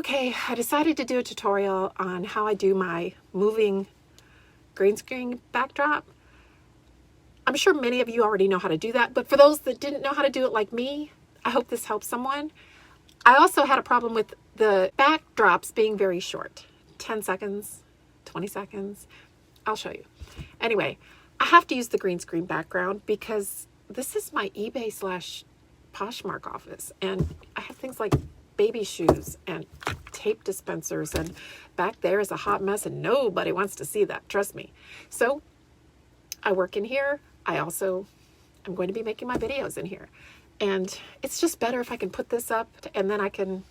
Okay, I decided to do a tutorial on how I do my moving green screen backdrop. I'm sure many of you already know how to do that, but for those that didn't know how to do it like me, I hope this helps someone. I also had a problem with the backdrops being very short, 10 seconds, 20 seconds. I'll show you. Anyway, I have to use the green screen background because this is my eBay / Poshmark office, and I have things like baby shoes and tape dispensers, and back there is a hot mess and nobody wants to see that, trust me. So I work in here. I also am going to be making my videos in here, and it's just better if I can put this up and then I can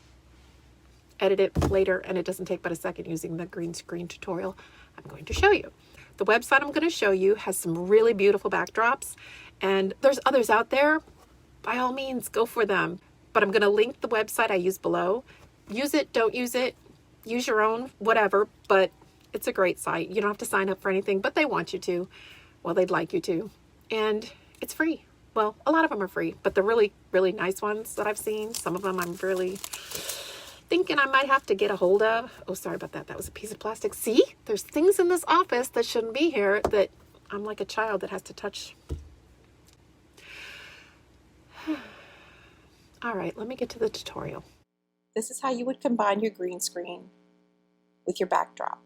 edit it later, and it doesn't take but a second using the green screen tutorial I'm going to show you. The website I'm going to show you has some really beautiful backdrops, and there's others out there. By all means, go for them. But I'm going to link the website I use below. Use it, don't use it, use your own, whatever, but it's a great site. You don't have to sign up for anything, but they want you to. Well, they'd like you to. And it's free. Well, a lot of them are free, but the really, really nice ones that I've seen, some of them I'm really thinking I might have to get a hold of. Oh, sorry about that. That was a piece of plastic. See, there's things in this office that shouldn't be here that I'm like a child that has to touch. All right, let me get to the tutorial. This is how you would combine your green screen with your backdrop.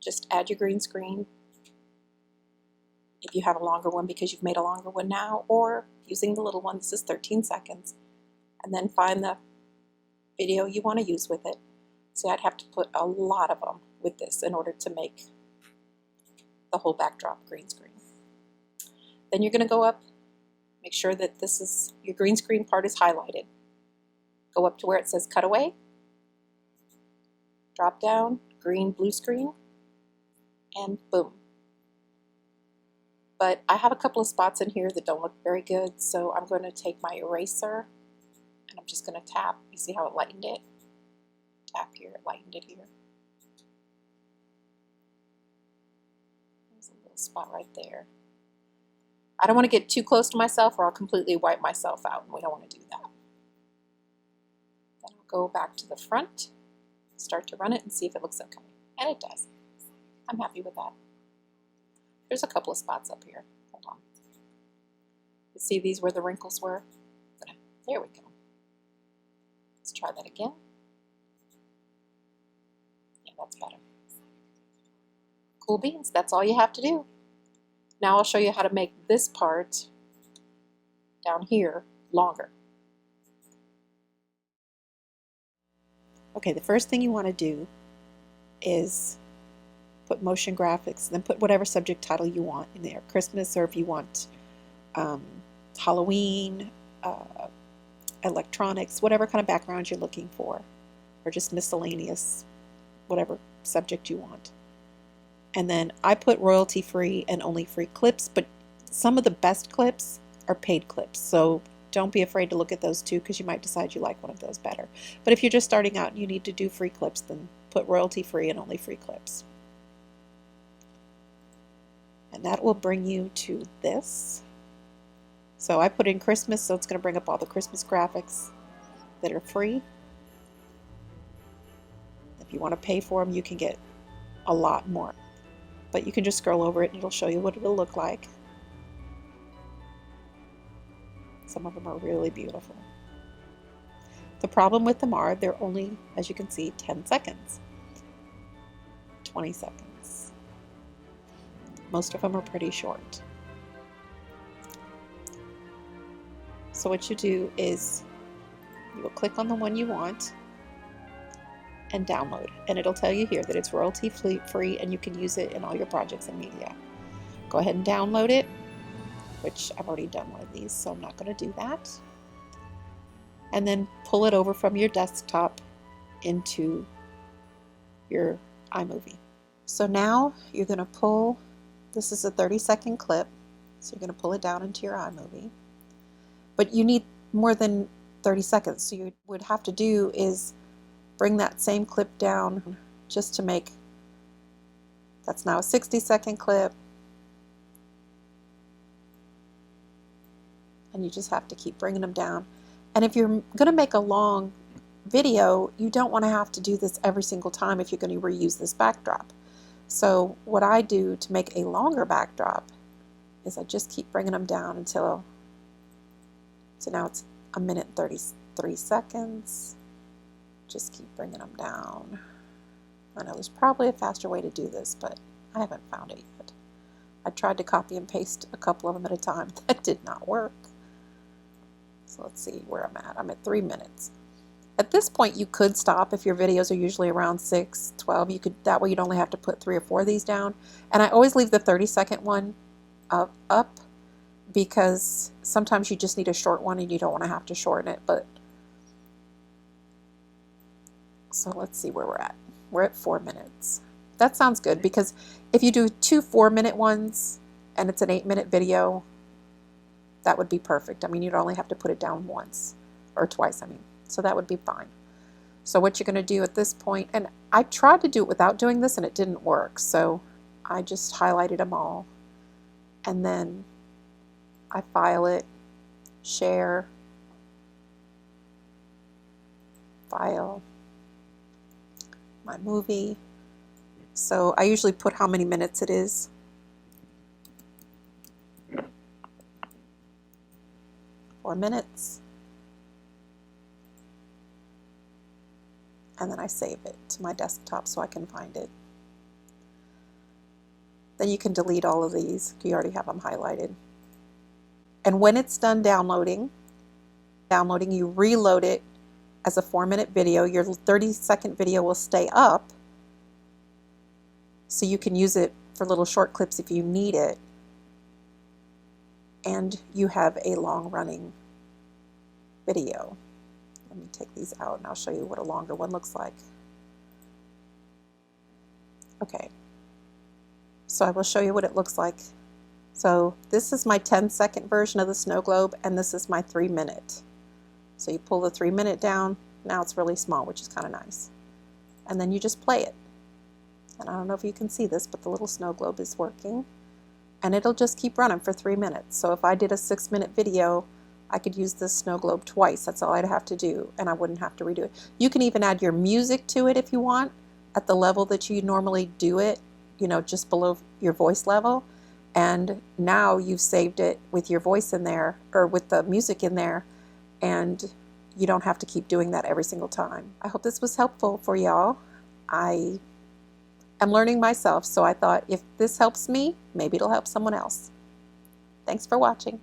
Just add your green screen if you have a longer one because you've made a longer one now, or using the little one, this is 13 seconds, and then find the video you want to use with it. So I'd have to put a lot of them with this in order to make the whole backdrop green screen. Then you're going to go up, make sure that this is your green screen part is highlighted. Go up to where it says cutaway, drop down, green, blue screen, and boom. But I have a couple of spots in here that don't look very good, so I'm going to take my eraser and I'm just going to tap. You see how it lightened it? Tap here, it lightened it here. There's a little spot right there. I don't want to get too close to myself or I'll completely wipe myself out, and we don't want to do that. Then I'll go back to the front, start to run it and see if it looks okay. And it does. I'm happy with that. There's a couple of spots up here. Hold on. You see these where the wrinkles were? There we go. Let's try that again. Yeah, that's better. Cool beans. That's all you have to do. Now I'll show you how to make this part down here longer. Okay, the first thing you want to do is put motion graphics, then put whatever subject title you want in there. Christmas, or if you want Halloween, electronics, whatever kind of background you're looking for, or just miscellaneous, whatever subject you want. And then I put royalty free and only free clips, but some of the best clips are paid clips. So don't be afraid to look at those too, because you might decide you like one of those better. But if you're just starting out and you need to do free clips, then put royalty free and only free clips. And that will bring you to this. So I put in Christmas, so it's going to bring up all the Christmas graphics that are free. If you want to pay for them, you can get a lot more. But you can just scroll over it and it'll show you what it'll look like. Some of them are really beautiful. The problem with them are they're only, as you can see, 10 seconds, 20 seconds. Most of them are pretty short. So what you do is you will click on the one you want and download, and it'll tell you here that it's royalty free and you can use it in all your projects and media. Go ahead and download it, which I've already done one of these, so I'm not going to do that. And then pull it over from your desktop into your iMovie. So now you're going to pull, this is a 30-second clip, so you're going to pull it down into your iMovie. But you need more than 30 seconds, so you would have to do is bring that same clip down just to make, that's now a 60-second clip. And you just have to keep bringing them down. And if you're going to make a long video, you don't want to have to do this every single time if you're going to reuse this backdrop. So what I do to make a longer backdrop is I just keep bringing them down until, so now it's 1 minute and 33 seconds. Just keep bringing them down. I know there's probably a faster way to do this, but I haven't found it yet. I tried to copy and paste a couple of them at a time. That did not work. So let's see where I'm at. I'm at 3 minutes. At this point, you could stop if your videos are usually around 6, 12. You could, that way you'd only have to put 3 or 4 of these down. And I always leave the 30-second one up because sometimes you just need a short one and you don't want to have to shorten it. But so let's see where we're at. We're at 4 minutes. That sounds good because if you do 2 4-minute ones and it's an 8-minute video, that would be perfect. I mean, you'd only have to put it down once or twice, I mean. So that would be fine. So what you're going to do at this point, and I tried to do it without doing this and it didn't work. So I just highlighted them all. And then I file it, share, file, my movie. So I usually put how many minutes it is. Four minutes. And then I save it to my desktop so I can find it. Then you can delete all of these. You already have them highlighted. And when it's done downloading, you reload it as a 4-minute video. Your 30-second video will stay up, so you can use it for little short clips if you need it. And you have a long-running video. Let me take these out and I'll show you what a longer one looks like. Okay, so I will show you what it looks like. So this is my 10-second version of the snow globe and this is my 3-minute. So you pull the 3-minute down, now it's really small, which is kind of nice. And then you just play it. And I don't know if you can see this, but the little snow globe is working. And it'll just keep running for 3 minutes. So if I did a 6-minute video, I could use this snow globe twice. That's all I'd have to do, and I wouldn't have to redo it. You can even add your music to it if you want, at the level that you normally do it, you know, just below your voice level. And now you've saved it with your voice in there, or with the music in there, and you don't have to keep doing that every single time. I hope this was helpful for y'all. I am learning myself, so I thought if this helps me, maybe it'll help someone else. Thanks for watching.